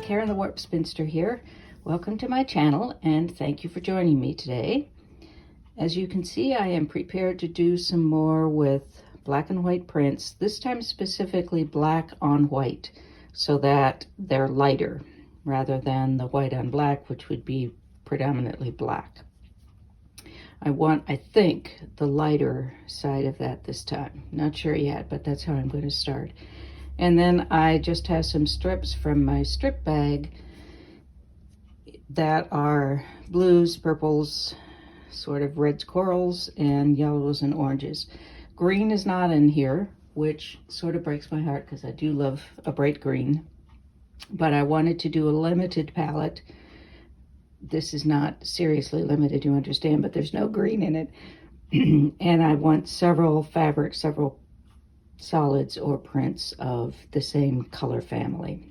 Karen the Warp Spinster here. Welcome to my channel and thank you for joining me today. As you can see, I am prepared to do some more with black and white prints, this time specifically black on white, so that they're lighter rather than the white on black, which would be predominantly black. I think, the lighter side of that this time. Not sure yet, but that's how I'm going to start. And then I just have some strips from my strip bag that are blues, purples, sort of reds, corals, and yellows and oranges. Green is not in here, which sort of breaks my heart because I do love a bright green. But I wanted to do a limited palette. This is not seriously limited, you understand, but there's no green in it. And I want several fabrics, several solids or prints of the same color family.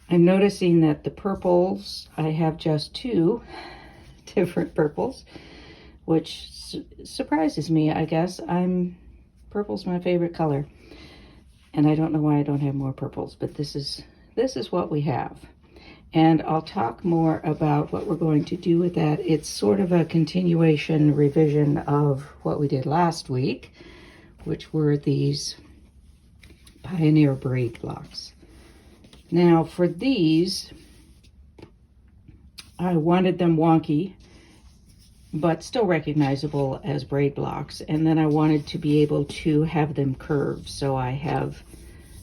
I'm noticing that the purples, I have just two different purples, which surprises me, I guess. Purple's my favorite color, and I don't know why I don't have more purples, but this is what we have. And I'll talk more about what we're going to do with that. It's sort of a continuation revision of what we did last week, which were these Pioneer braid blocks. Now for these, I wanted them wonky, but still recognizable as braid blocks. And then I wanted to be able to have them curved. So I have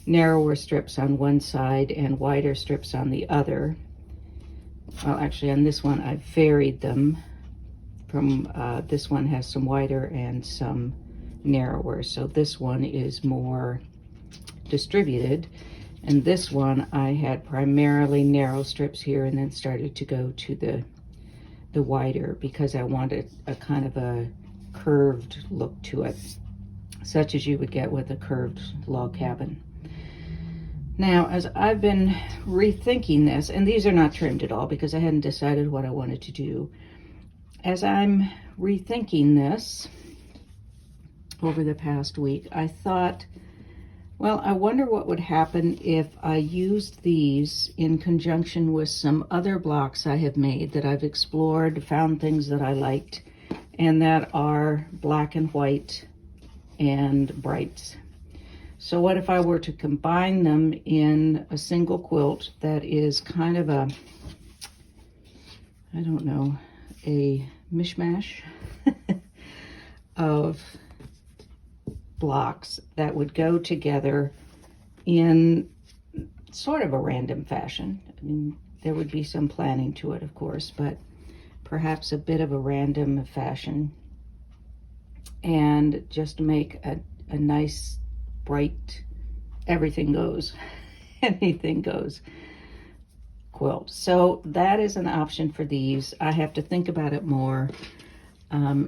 narrower strips on one side and wider strips on the other. Well, actually on this one, I varied them from, this one has some wider and some narrower. So this one is more distributed. And this one, I had primarily narrow strips here and then started to go to the wider because I wanted a kind of a curved look to it, such as you would get with a curved log cabin. Now, as I've been rethinking this, and these are not trimmed at all because I hadn't decided what I wanted to do. As I'm rethinking this over the past week, I thought, well, I wonder what would happen if I used these in conjunction with some other blocks I have made that I've explored, found things that I liked, and that are black and white and brights. So what if I were to combine them in a single quilt that is kind of a, I don't know, a mishmash of blocks that would go together in sort of a random fashion. I mean, there would be some planning to it, of course, but perhaps a bit of a random fashion, and just make a nice, bright, everything goes, anything goes quilt. So that is an option for these. I have to think about it more.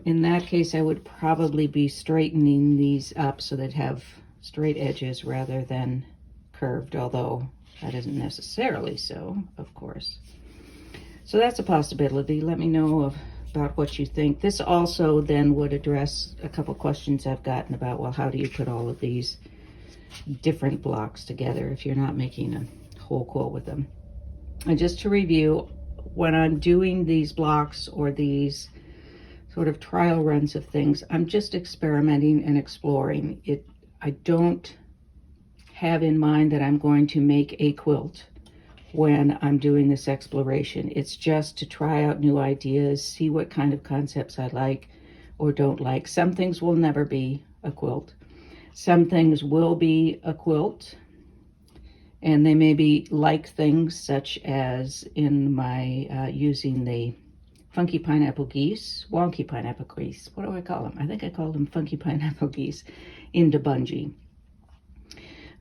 In that case, I would probably be straightening these up so they'd have straight edges rather than curved, although that isn't necessarily so, of course. So that's a possibility. Let me know about what you think. This also then would address a couple questions I've gotten about, well, how do you put all of these different blocks together if you're not making a whole quilt with them? And just to review, when I'm doing these blocks or these sort of trial runs of things, I'm just experimenting and exploring it. I don't have in mind that I'm going to make a quilt when I'm doing this exploration. It's just to try out new ideas, see what kind of concepts I like or don't like. Some things will never be a quilt. Some things will be a quilt, and they may be like things, such as in my using the funky pineapple geese, wonky pineapple geese. What do I call them? I think I called them funky pineapple geese into bungee.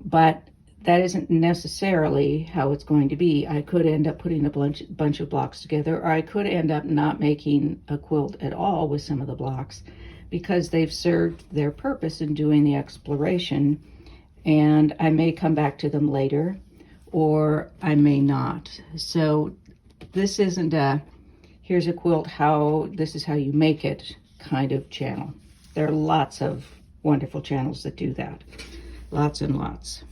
But that isn't necessarily how it's going to be. I could end up putting a bunch of blocks together, or I could end up not making a quilt at all with some of the blocks because they've served their purpose in doing the exploration, and I may come back to them later, or I may not. So this isn't a, here's a quilt, this is how you make it kind of channel. There are lots of wonderful channels that do that. Lots and lots.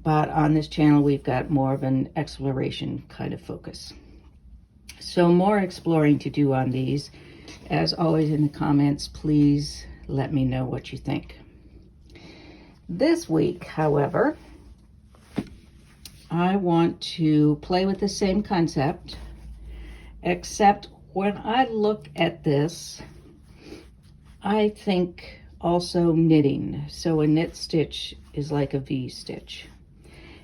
but on this channel we've got more of an exploration kind of focus. So more exploring to do on these. As always in the comments, please let me know what you think. This week, however, I want to play with the same concept, except when I look at this, I think also knitting. So a knit stitch is like a V stitch.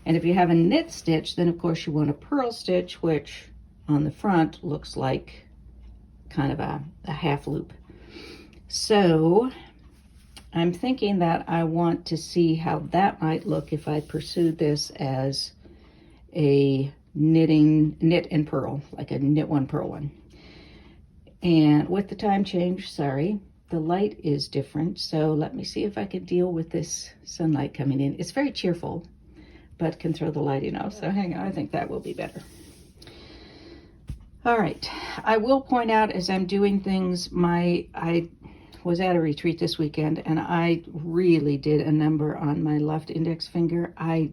And if you have a knit stitch, then of course you want a purl stitch, which on the front looks like kind of a half loop. So I'm thinking that I want to see how that might look if I pursued this as a knit and purl, like a knit one, purl one. And with the time change, sorry, the light is different. So let me see if I can deal with this sunlight coming in. It's very cheerful, but can throw the lighting off. So hang on, I think that will be better. All right, I will point out as I'm doing things, I was at a retreat this weekend and I really did a number on my left index finger. I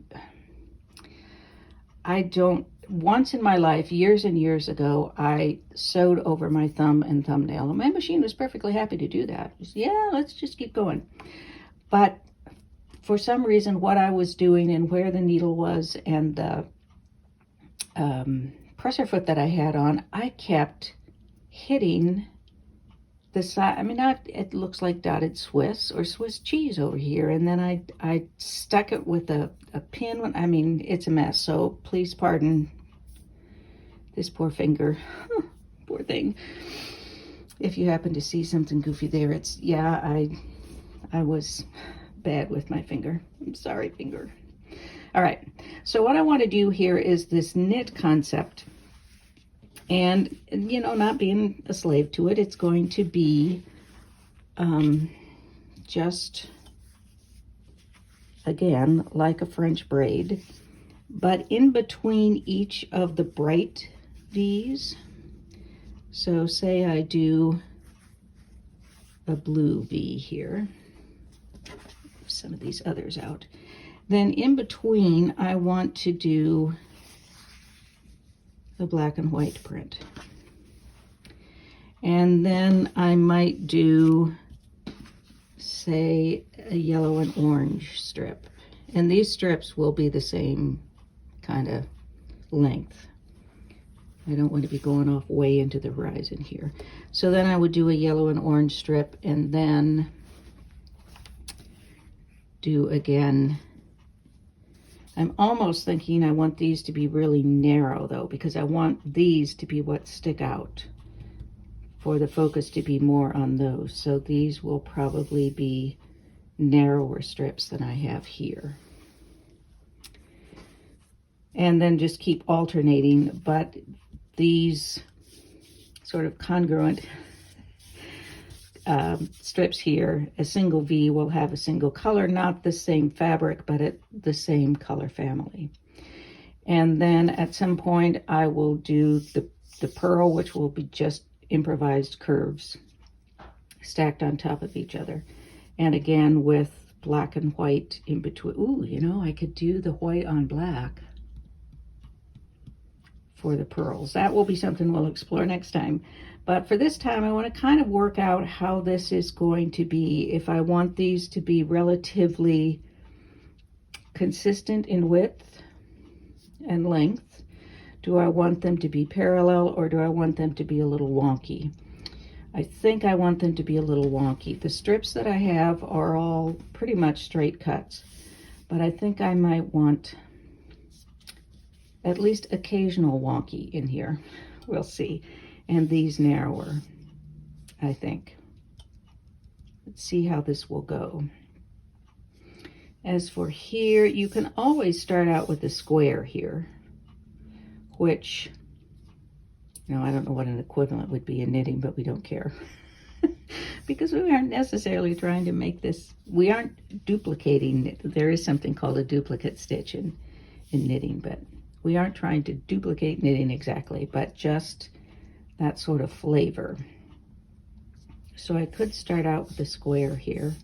don't, once in my life, years and years ago, I sewed over my thumb and thumbnail, and my machine was perfectly happy to do that. Just, yeah, let's just keep going. But for some reason, what I was doing and where the needle was and the presser foot that I had on, I kept hitting the side. I mean, it looks like dotted Swiss or Swiss cheese over here, and then I stuck it with a pin. I mean, it's a mess, so please pardon this poor finger. Poor thing. If you happen to see something goofy there, it's, yeah, I was bad with my finger. I'm sorry, finger. All right, so what I want to do here is this knit concept. And, you know, not being a slave to it, it's going to be just, again, like a French braid. But in between each of the bright V's, so say I do a blue V here, some of these others out. Then in between, I want to do the black and white print. And then I might do, say, a yellow and orange strip. And these strips will be the same kind of length. I don't want to be going off way into the horizon here. So then I would do a yellow and orange strip and then do again. I'm almost thinking I want these to be really narrow though, because I want these to be what stick out, for the focus to be more on those. So these will probably be narrower strips than I have here. And then just keep alternating, but these sort of congruent strips here, a single V will have a single color, not the same fabric, but the same color family. And then at some point I will do the purl, which will be just improvised curves stacked on top of each other. And again with black and white in between. Ooh, you know, I could do the white on black for the pearls. That will be something we'll explore next time. But for this time, I want to kind of work out how this is going to be. If I want these to be relatively consistent in width and length, do I want them to be parallel or do I want them to be a little wonky? I think I want them to be a little wonky. The strips that I have are all pretty much straight cuts, but I think I might want at least occasional wonky in here. We'll see. And these narrower, I think. Let's see how this will go. As for here, you can always start out with a square here, which, you know, I don't know what an equivalent would be in knitting, but we don't care. Because we aren't necessarily trying to make this, we aren't duplicating. There is something called a duplicate stitch in knitting, but we aren't trying to duplicate knitting exactly, but just that sort of flavor. So I could start out with a square here,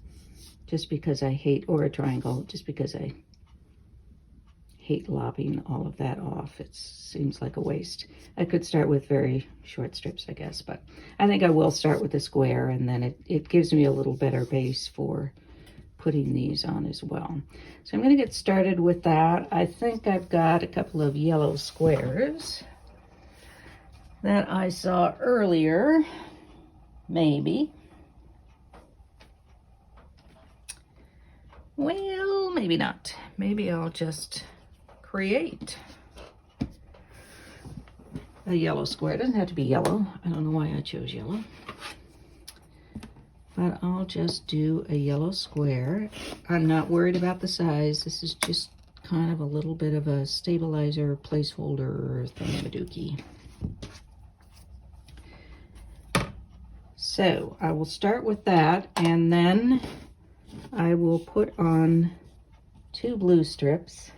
just because I hate, or a triangle, just because I hate lopping all of that off. It seems like a waste. I could start with very short strips, I guess, but I think I will start with a square, and then it gives me a little better base for putting these on as well. So I'm going to get started with that. I think I've got a couple of yellow squares that I saw earlier, maybe. Well, maybe not. Maybe I'll just create a yellow square. It doesn't have to be yellow. I don't know why I chose yellow. But I'll just do a yellow square. I'm not worried about the size. This is just kind of a little bit of a stabilizer, placeholder thingamadookie. So I will start with that, and then I will put on 2 blue strips.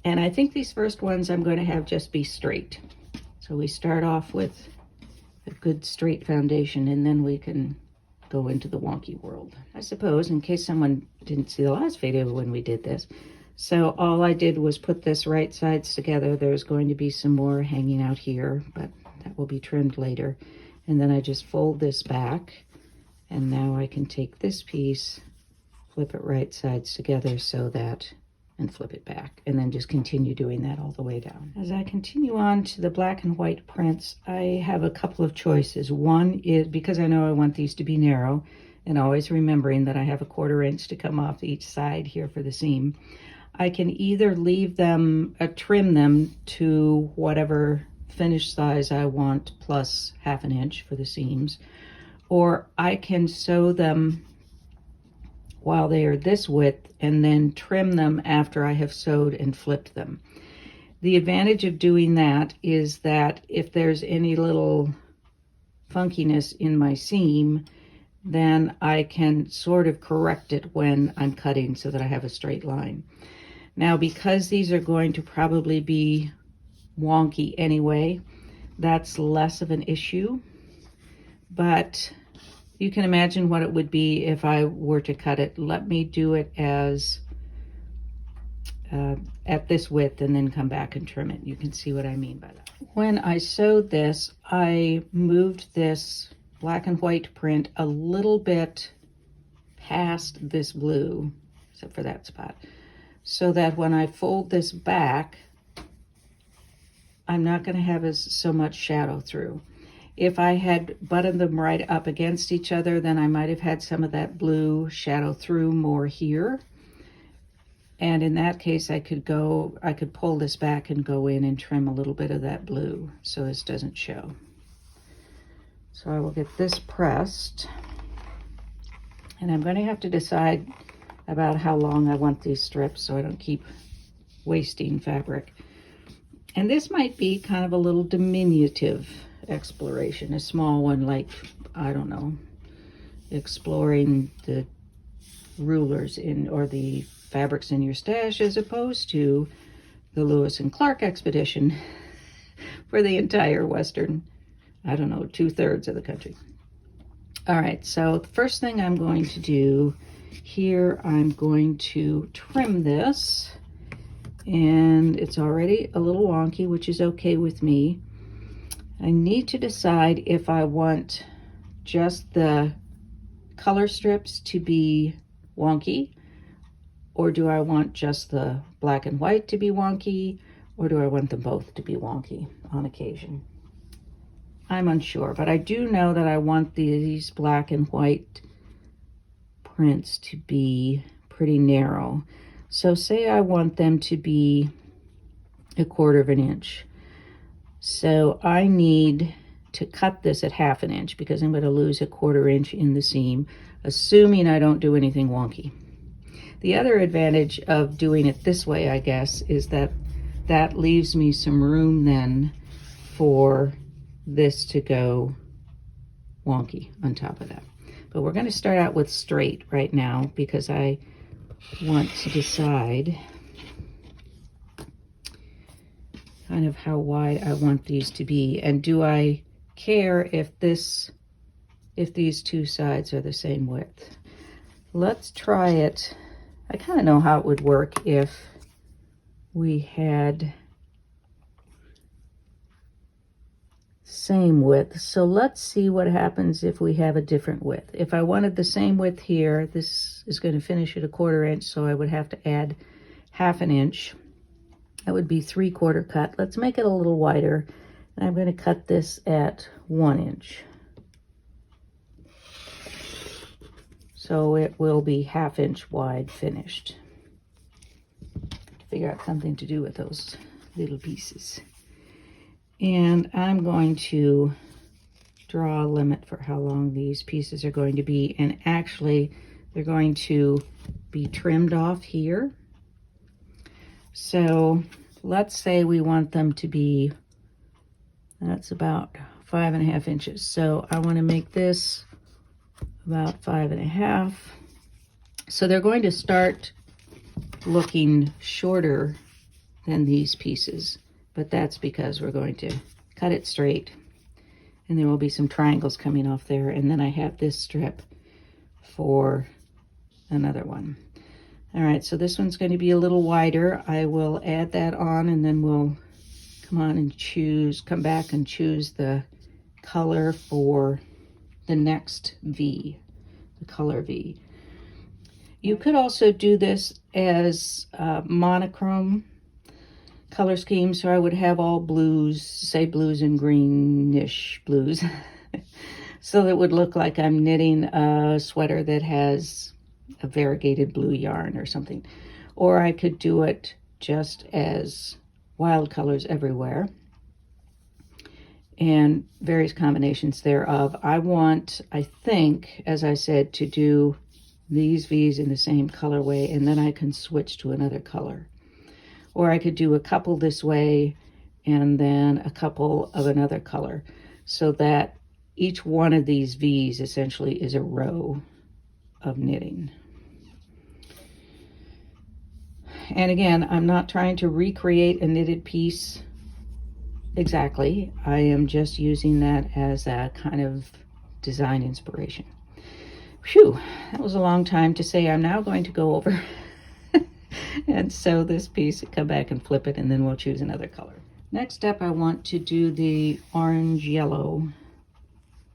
And I think these first ones I'm going to have just be straight. So we start off with a good straight foundation, and then we can go into the wonky world, I suppose, in case someone didn't see the last video when we did this. So all I did was put this right sides together. There's going to be some more hanging out here, but that will be trimmed later. And then I just fold this back, and now I can take this piece, flip it right sides together so that, and flip it back, and then just continue doing that all the way down. As I continue on to the black and white prints, I have a couple of choices. One is, because I know I want these to be narrow, and always remembering that I have a 1/4 inch to come off each side here for the seam, I can either leave them, trim them to whatever finish size I want plus 1/2 inch for the seams, or I can sew them while they are this width and then trim them after I have sewed and flipped them. The advantage of doing that is that if there's any little funkiness in my seam, then I can sort of correct it when I'm cutting so that I have a straight line. Now, because these are going to probably be wonky anyway, that's less of an issue, but you can imagine what it would be if I were to cut it. Let me do it as at this width and then come back and trim it. You can see what I mean by that. When I sewed this, I moved this black and white print a little bit past this blue, except for that spot, so that when I fold this back, I'm not going to have so much shadow through. If I had buttoned them right up against each other, then I might have had some of that blue shadow through more here. And in that case, I could pull this back and go in and trim a little bit of that blue so this doesn't show. So I will get this pressed. And I'm going to have to decide about how long I want these strips so I don't keep wasting fabric. And this might be kind of a little diminutive exploration, a small one, like, I don't know, exploring the rulers or the fabrics in your stash, as opposed to the Lewis and Clark expedition for the entire western, I don't know, 2/3 of the country. All right, so the first thing I'm going to do here, I'm going to trim this, and it's already a little wonky, which is okay with me. I need to decide if I want just the color strips to be wonky, or do I want just the black and white to be wonky, or do I want them both to be wonky on occasion? I'm unsure, but I do know that I want these black and white prints to be pretty narrow. So say I want them to be a 1/4 inch. So I need to cut this at 1/2 inch because I'm going to lose a 1/4 inch in the seam, assuming I don't do anything wonky. The other advantage of doing it this way, I guess, is that that leaves me some room then for this to go wonky on top of that. But we're going to start out with straight right now because I want to decide kind of how wide I want these to be, and do I care if these two sides are the same width. Let's try it. I kind of know how it would work if we had same width. So let's see what happens if we have a different width. If I wanted the same width here, this is going to finish at 1/4 inch, so I would have to add 1/2 inch. That would be 3/4 cut. Let's make it a little wider. And I'm going to cut this at 1 inch. So it will be 1/2 inch wide finished. Figure out something to do with those little pieces. And I'm going to draw a limit for how long these pieces are going to be. And actually, they're going to be trimmed off here. So let's say we want them to be, that's about 5.5 inches. So I want to make this about 5.5. So they're going to start looking shorter than these pieces, but that's because we're going to cut it straight, and there will be some triangles coming off there, and then I have this strip for another one. All right, so this one's going to be a little wider. I will add that on, and then we'll come back and choose the color for the next V, the color V. You could also do this as monochrome color scheme, so I would have all blues, say blues and greenish blues, so that it would look like I'm knitting a sweater that has a variegated blue yarn or something. Or I could do it just as wild colors everywhere and various combinations thereof. I think, as I said, to do these V's in the same colorway, and then I can switch to another color. Or I could do a couple this way and then a couple of another color, so that each one of these V's essentially is a row of knitting. And again, I'm not trying to recreate a knitted piece exactly. I am just using that as a kind of design inspiration. Phew, that was a long time to say I'm now going to go over and sew this piece, come back and flip it, and then we'll choose another color. Next up, I want to do the orange-yellow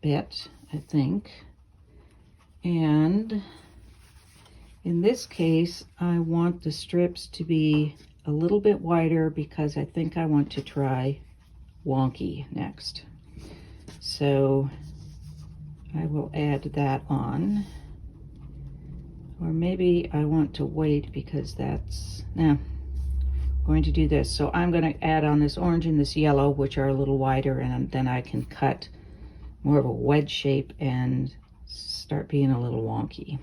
bit, I think. And in this case, I want the strips to be a little bit wider because I think I want to try wonky next. So I will add that on. Or maybe I want to wait because that's, I'm going to do this. So I'm going to add on this orange and this yellow, which are a little wider, and then I can cut more of a wedge shape and start being a little wonky.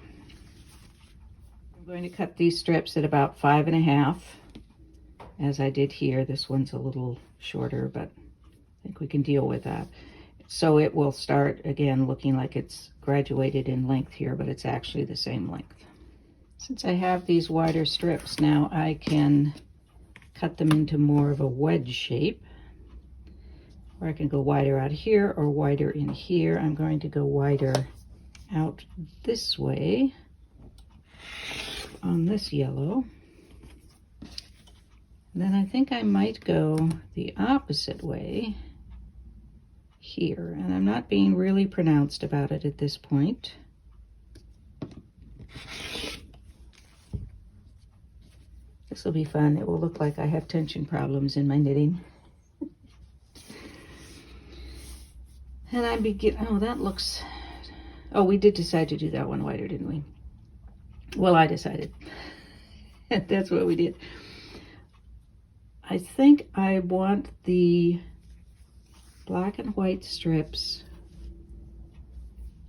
I'm going to cut these strips at about 5.5, as I did here. This one's a little shorter, but I think we can deal with that. So it will start again looking like it's graduated in length here, but it's actually the same length. Since I have these wider strips now, I can cut them into more of a wedge shape, or I can go wider out here or wider in here. I'm going to go wider out this way on this yellow. Then I think I might go the opposite way here, and I'm not being really pronounced about it at this point. This will be fun. It will look like I have tension problems in my knitting. And I begin, oh, that looks, oh, we did decide to do that one wider, didn't we? Well, I decided. That's what we did. I think I want the black and white strips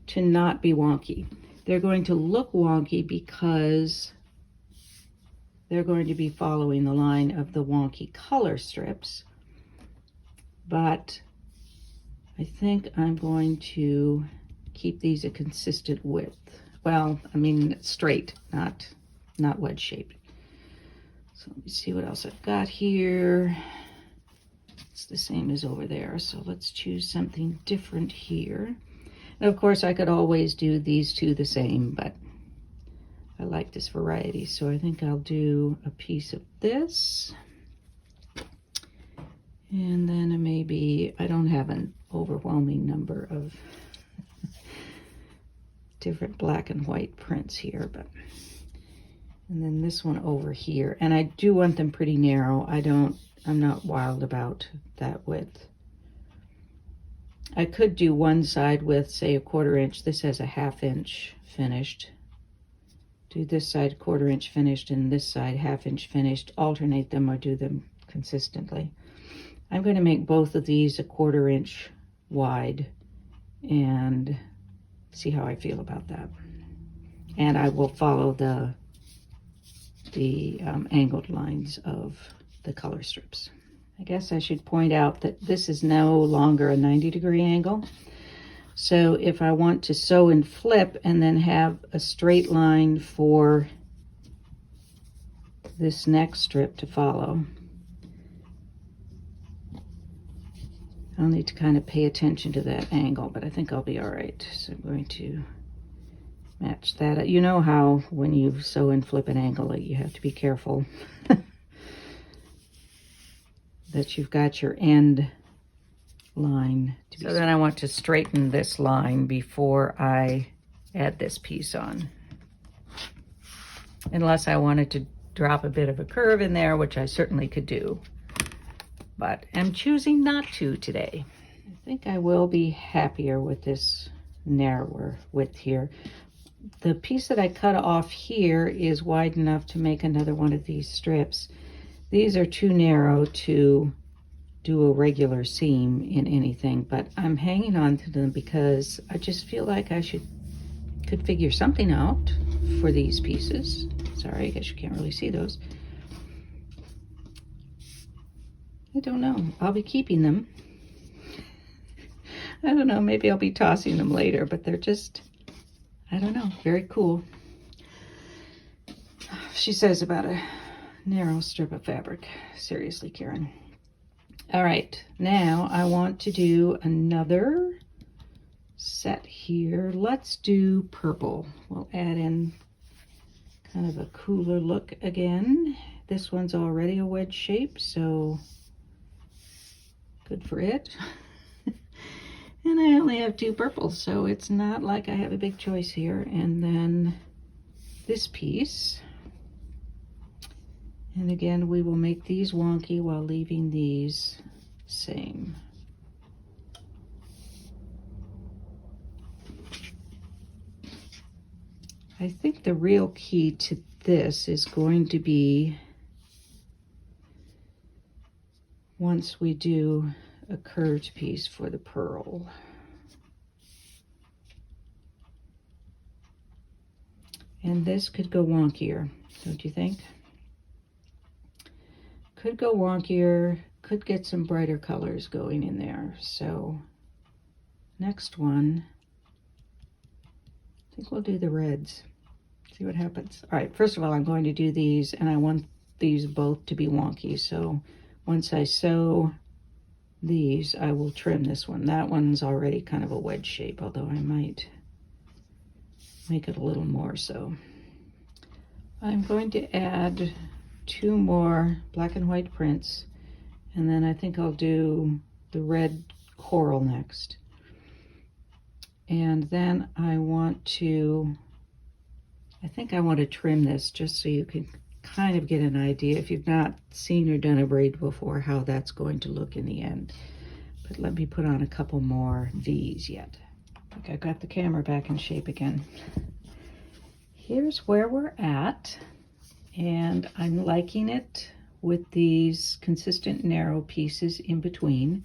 to not be wonky. They're going to look wonky because they're going to be following the line of the wonky color strips, but I think I'm going to keep these a consistent width. Well, I mean straight, not wedge shaped. So let me see what else I've got here. It's the same as over there, so let's choose something different here. And of course, I could always do these two the same, but I like this variety, so I think I'll do a piece of this. And then maybe, I don't have an overwhelming number of different black and white prints here, but, and then this one over here. And I do want them pretty narrow. I'm not wild about that width. I could do one side with, say, a 1/4 inch. This has a 1/2 inch finished. Do this side 1/4 inch finished and this side 1/2 inch finished. Alternate them or do them consistently. I'm going to make both of these a 1/4 inch wide and see how I feel about that. And I will follow the angled lines of the color strips. I guess I should point out that this is no longer a 90-degree angle. So if I want to sew and flip and then have a straight line for this next strip to follow, I'll need to kind of pay attention to that angle, but I think I'll be all right. So I'm going to match that. You know how when you sew and flip an angle, you have to be careful that you've got your end line. So then I want to straighten this line before I add this piece on. Unless I wanted to drop a bit of a curve in there, which I certainly could do. But I'm choosing not to today. I think I will be happier with this narrower width here. The piece that I cut off here is wide enough to make another one of these strips. These are too narrow to do a regular seam in anything, but I'm hanging on to them because I just feel like I could figure something out for these pieces. Sorry, I guess you can't really see those. I don't know. I'll be keeping them. I don't know, maybe I'll be tossing them later, but they're just, I don't know, very cool. She says about a narrow strip of fabric. Seriously, Karen. All right, now I want to do another set here. Let's do purple. We'll add in kind of a cooler look again. This one's already a wedge shape, so good for it. And I only have 2 purples, so it's not like I have a big choice here. And then this piece. And again, we will make these wonky while leaving these same. I think the real key to this is going to be once we do a curved piece for the pearl. And this could go wonkier, don't you think? Could go wonkier, could get some brighter colors going in there. So next one, I think we'll do the reds. See what happens. All right, first of all, I'm going to do these, and I want these both to be wonky. So once I sew these, I will trim this one. That one's already kind of a wedge shape, although I might make it a little more so. I'm going to add 2 more black and white prints, and then I think I'll do the red coral next. And then I think I want to trim this just so you can kind of get an idea, if you've not seen or done a braid before, how that's going to look in the end. But let me put on a couple more V's yet. I think I got the camera back in shape again. Here's where we're at, and I'm liking it with these consistent narrow pieces in between.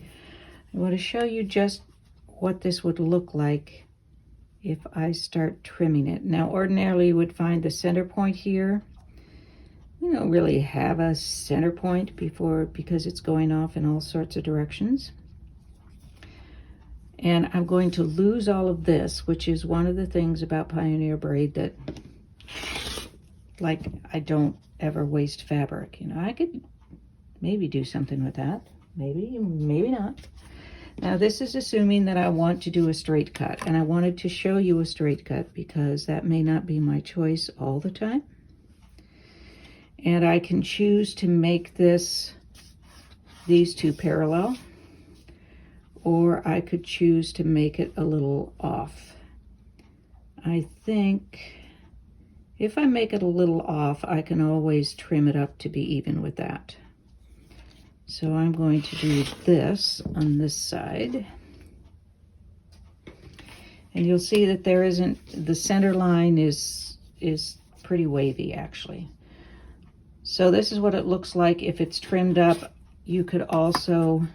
I want to show you just what this would look like if I start trimming it. Now, ordinarily you would find the center point here. We don't really have a center point because it's going off in all sorts of directions. And I'm going to lose all of this, which is one of the things about Pioneer Braid that, like, I don't ever waste fabric. You know, I could maybe do something with that. Maybe, maybe not. Now this is assuming that I want to do a straight cut, and I wanted to show you a straight cut because that may not be my choice all the time. And I can choose to make this these two parallel, or I could choose to make it a little off. I think if I make it a little off, I can always trim it up to be even with that. So I'm going to do this on this side. And you'll see that there isn't, the center line is pretty wavy actually. So this is what it looks like if it's trimmed up. You could also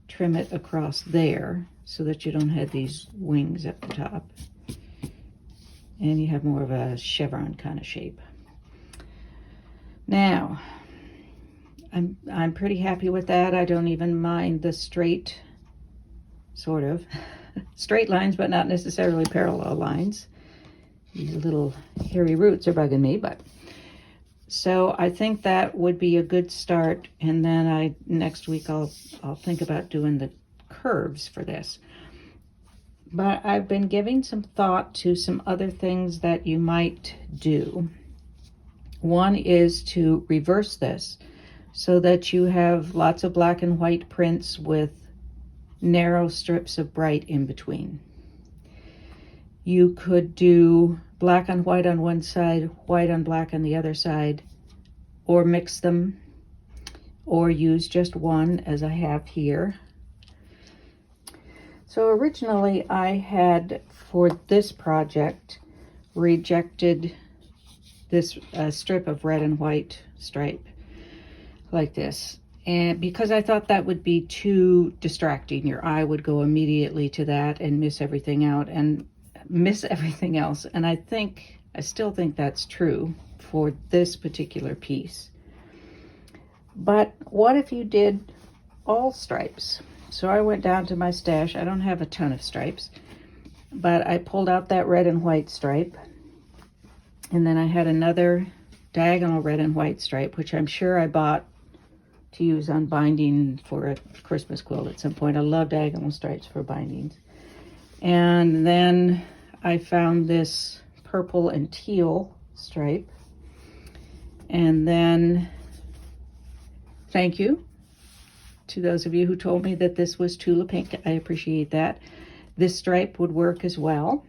trim it across there so that you don't have these wings at the top. And you have more of a chevron kind of shape. Now, I'm pretty happy with that. I don't even mind the straight, sort of, straight lines, but not necessarily parallel lines. These little hairy roots are bugging me, but. So I think that would be a good start. And then next week I'll think about doing the curves for this. But I've been giving some thought to some other things that you might do. One is to reverse this so that you have lots of black and white prints with narrow strips of bright in between. You could do black on white on one side, white on black on the other side, or mix them, or use just one as I have here. So originally I had, for this project, rejected this strip of red and white stripe like this. And because I thought that would be too distracting, your eye would go immediately to that and miss everything out and miss everything else. And I still think that's true for this particular piece. But what if you did all stripes? So I went down to my stash. I don't have a ton of stripes, but I pulled out that red and white stripe. And then I had another diagonal red and white stripe, which I'm sure I bought to use on binding for a Christmas quilt at some point. I love diagonal stripes for bindings. And then I found this purple and teal stripe. And then, thank you to those of you who told me that this was Tula Pink. I appreciate that. This stripe would work as well.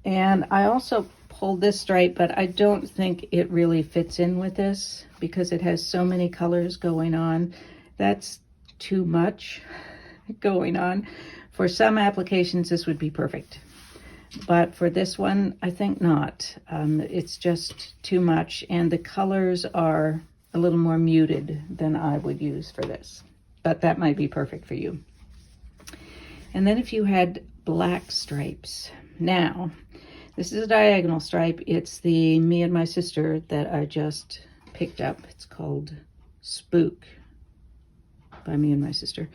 And I also pulled this stripe, but I don't think it really fits in with this because it has so many colors going on. That's too much going on. For some applications, this would be perfect. But for this one, I think not. It's just too much, and the colors are a little more muted than I would use for this. But that might be perfect for you. And then if you had black stripes. Now, this is a diagonal stripe. It's the Me and My Sister that I just picked up. It's called Spook by Me and My Sister.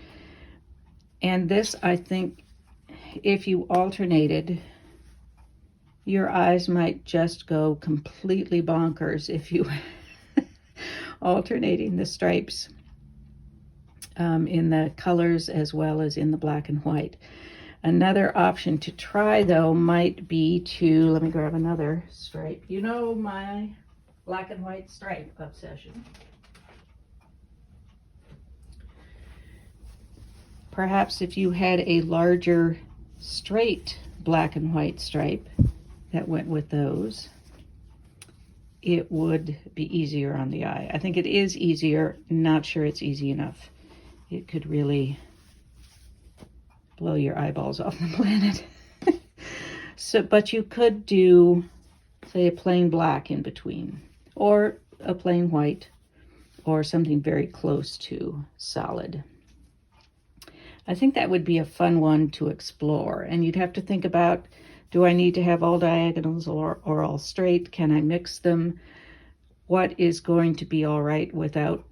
And this, I think, if you alternated, your eyes might just go completely bonkers if you alternating the stripes in the colors as well as in the black and white. Another option to try, though, might be to, let me grab another stripe. You know my black and white stripe obsession. Perhaps if you had a larger straight black and white stripe that went with those, it would be easier on the eye. I think it is easier, not sure it's easy enough. It could really blow your eyeballs off the planet. But you could do, say, a plain black in between, or a plain white, or something very close to solid. I think that would be a fun one to explore, and you'd have to think about, do I need to have all diagonals or all straight? Can I mix them? What is going to be all right without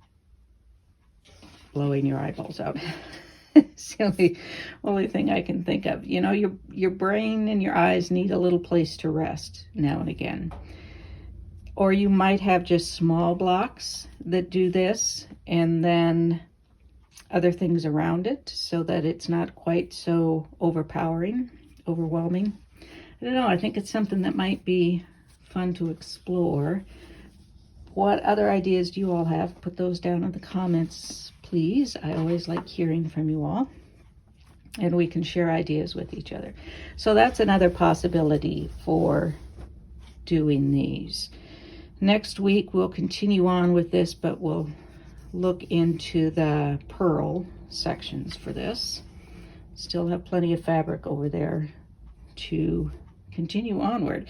blowing your eyeballs out? It's the only thing I can think of. You know, your brain and your eyes need a little place to rest now and again. Or you might have just small blocks that do this, and then other things around it so that it's not quite so overwhelming. I don't know, I think it's something that might be fun to explore. what other ideas do you all have? Put those down in the comments, please. I always like hearing from you all, and we can share ideas with each other. So that's another possibility for doing these. Next week we'll continue on with this, but we'll look into the purl sections for this. Still have plenty of fabric over there to continue onward.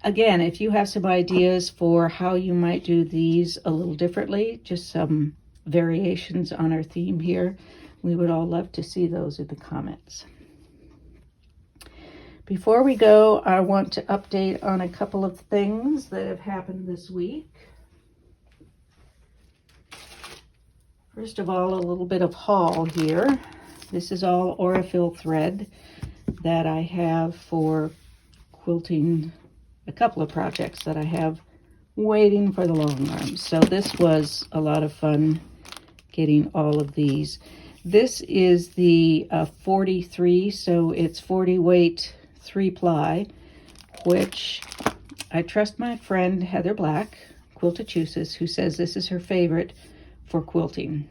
Again, if you have some ideas for how you might do these a little differently, just some variations on our theme here, we would all love to see those in the comments. Before we go, I want to update on a couple of things that have happened this week. First of all, a little bit of haul here. This is all Aurifil thread that I have for quilting a couple of projects that I have waiting for the long arms. So this was a lot of fun getting all of these. This is the 43, so it's 40 weight, 3-ply, which I trust my friend Heather Black, Quiltachusis, who says this is her favorite for quilting.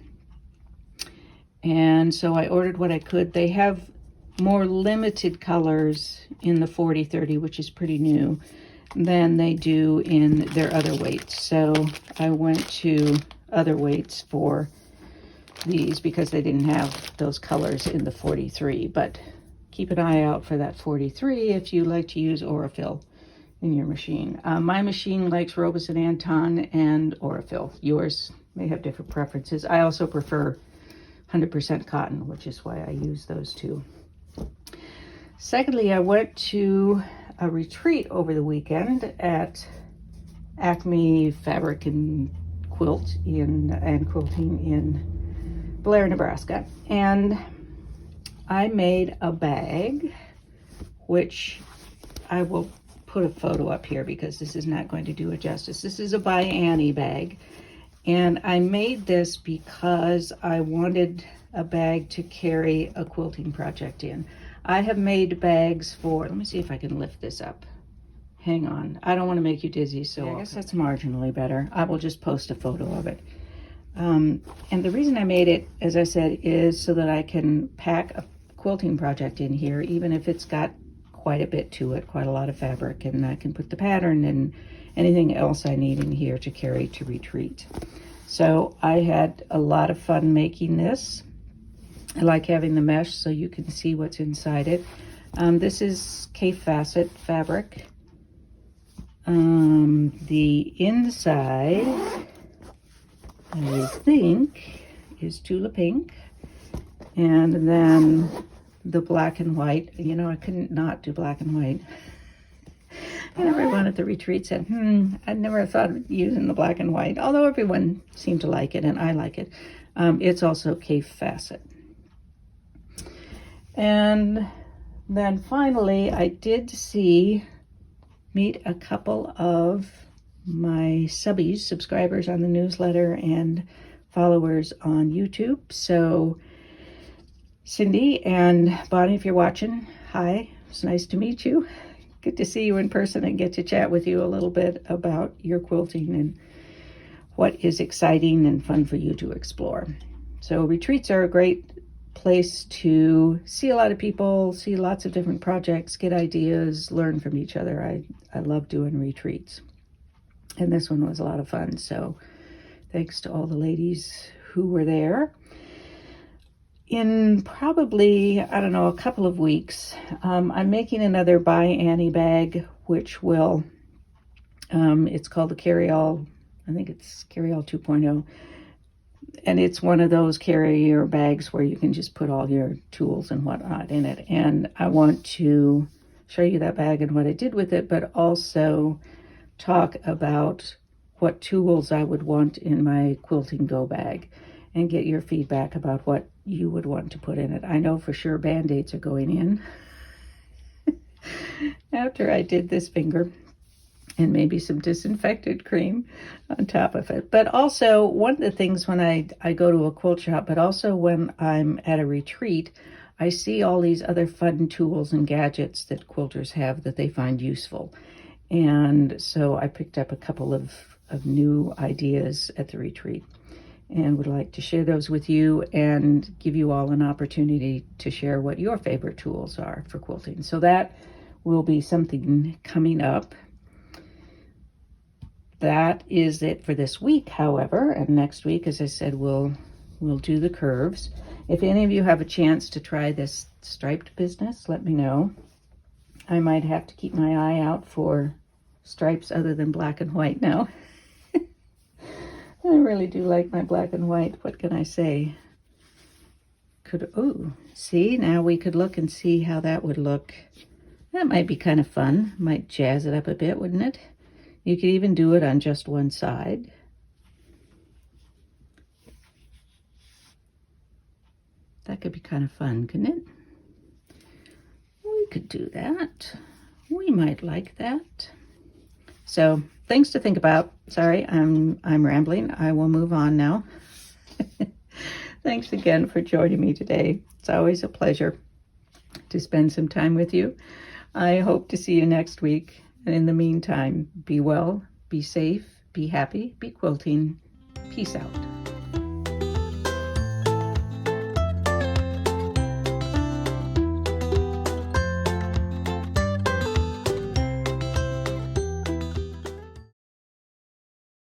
And so I ordered what I could. They have more limited colors in the 40-30, which is pretty new, than they do in their other weights. So I went to other weights for these because they didn't have those colors in the 43. But keep an eye out for that 43 if you like to use Aurifil in your machine. My machine likes Robeson Anton and Aurifil. Yours may have different preferences. I also prefer 100% cotton, which is why I use those two. Secondly, I went to a retreat over the weekend at Acme Fabric and Quilting in Blair, Nebraska, and I made a bag, which I will put a photo up here because this is not going to do it justice. This is a bAnnie bag, and I made this because I wanted a bag to carry a quilting project in. I have made bags for, let me see if I can lift this up. Hang on, I don't want to make you dizzy, so I guess that's marginally better. I will just post a photo of it. And the reason I made it, as I said, is so that I can pack a quilting project in here, even if it's got quite a bit to it, quite a lot of fabric, and I can put the pattern and anything else I need in here to carry to retreat. So I had a lot of fun making this. I like having the mesh so you can see what's inside it. This is K-Facet fabric. The inside, I think, is Tula Pink. And then the black and white. You know, I couldn't not do black and white. And everyone at the retreat said, I'd never thought of using the black and white, although everyone seemed to like it, and I like it. It's also K-Facet. And then finally, I did meet a couple of my subscribers on the newsletter and followers on YouTube. So Cindy and bAnnie, if you're watching, hi, it's nice to meet you. Good to see you in person and get to chat with you a little bit about your quilting and what is exciting and fun for you to explore. So retreats are a great place to see a lot of people, see lots of different projects, get ideas, learn from each other. I love doing retreats. And this one was a lot of fun. So thanks to all the ladies who were there. In probably, I don't know, a couple of weeks, I'm making another bAnnie bag, which will, it's called the Carry-All, I think it's Carry-All 2.0. And it's one of those carrier bags where you can just put all your tools and whatnot in it. And I want to show you that bag and what I did with it, but also talk about what tools I would want in my Quilting Go bag and get your feedback about what you would want to put in it. I know for sure Band-Aids are going in after I did this finger, and maybe some disinfectant cream on top of it. But also, one of the things when I go to a quilt shop, but also when I'm at a retreat, I see all these other fun tools and gadgets that quilters have that they find useful. And so I picked up a couple of new ideas at the retreat and would like to share those with you and give you all an opportunity to share what your favorite tools are for quilting. So that will be something coming up. That is it for this week, however, and next week, as I said, we'll do the curves. If any of you have a chance to try this striped business, let me know. I might have to keep my eye out for stripes other than black and white now. I really do like my black and white. What can I say? See, now we could look and see how that would look. That might be kind of fun. Might jazz it up a bit, wouldn't it? You could even do it on just one side. That could be kind of fun, couldn't it? We could do that. We might like that. So things to think about. Sorry, I'm rambling. I will move on now. Thanks again for joining me today. It's always a pleasure to spend some time with you. I hope to see you next week. And in the meantime, be well, be safe, be happy, be quilting. Peace out.